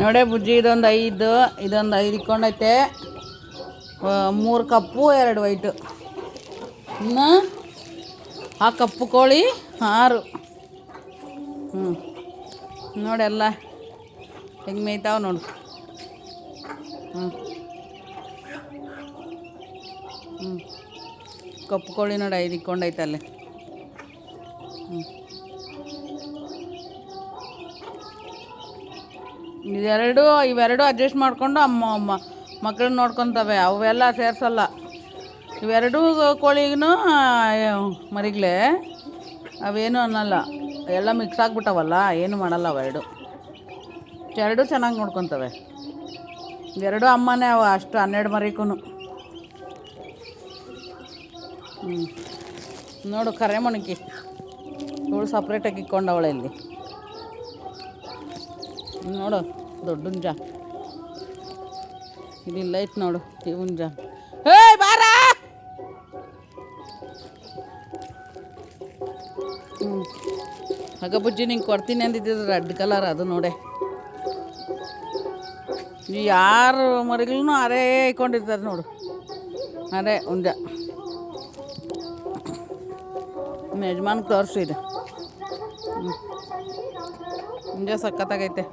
ನೋಡೇ ಬುಜ್ಜಿ, ಇದೊಂದು 5 ಇಕ್ಕೊಂಡೈತೆ. 3 ಕಪ್ಪು 2 ವೈಟು. ಇನ್ನು ಆ ಕಪ್ಪು ಕೋಳಿ 6. ನೋಡೆಲ್ಲ ಹೆಂಗೆ ಮೇಯ್ತಾವ ನೋಡು. ಕಪ್ಪು ಕೋಳಿ ನೋಡಿ 5 ಇಕ್ಕೊಂಡೈತೆ ಅಲ್ಲಿ. ಇವೆರಡು ಅಡ್ಜಸ್ಟ್ ಮಾಡಿಕೊಂಡು ಮಕ್ಕಳನ್ನ ನೋಡ್ಕೊತವೆ. ಅವೆಲ್ಲ ಸೇರಿಸಲ್ಲ. ಇವೆರಡೂ ಕೋಳಿಗೂ ಮರಿಗಳೇ, ಅವೇನು ಅನ್ನಲ್ಲ. ಎಲ್ಲ ಮಿಕ್ಸ್ ಆಗಿಬಿಟ್ಟವಲ್ಲ, ಏನು ಮಾಡಲ್ಲ ಅವೆರಡು. ಚೆನ್ನಾಗಿ ನೋಡ್ಕೊತವೆ. ಎರಡು ಅಮ್ಮನೇ ಅವ, ಅಷ್ಟು 12 ಮರಿಗೂ. ನೋಡು ಕರೆ ಮೊಣಕಿ ಇವಳು ಸಪ್ರೇಟಾಗಿ ಇಕ್ಕೊಂಡವಳೆ ಇಲ್ಲಿ. ನೋಡು ದೊಡ್ಡ ಹುಂಜ ಇದಿಲ್ಲ ಐತೆ ನೋಡು. ಈ ಹುಂಜ ಬಾರ. ಆಗ ಬುಜ್ಜಿ ನಿಂಗೆ ಕೊಡ್ತೀನಿ ಅಂದಿದ್ದಿದ್ದು ರೆಡ್ ಕಲರ್ ಅದು ನೋಡೆ. ಯಾರು ಮರಿಗಳೂ ಅರೇ ಇಕ್ಕೊಂಡಿರ್ತಾರೆ ನೋಡು. ಅದೇ ಹುಂಜ ಯಜಮಾನ್ಗೆ ತೋರಿಸು. ಇದು ಹುಂಜ ಸಖತ್ತಾಗೈತೆ.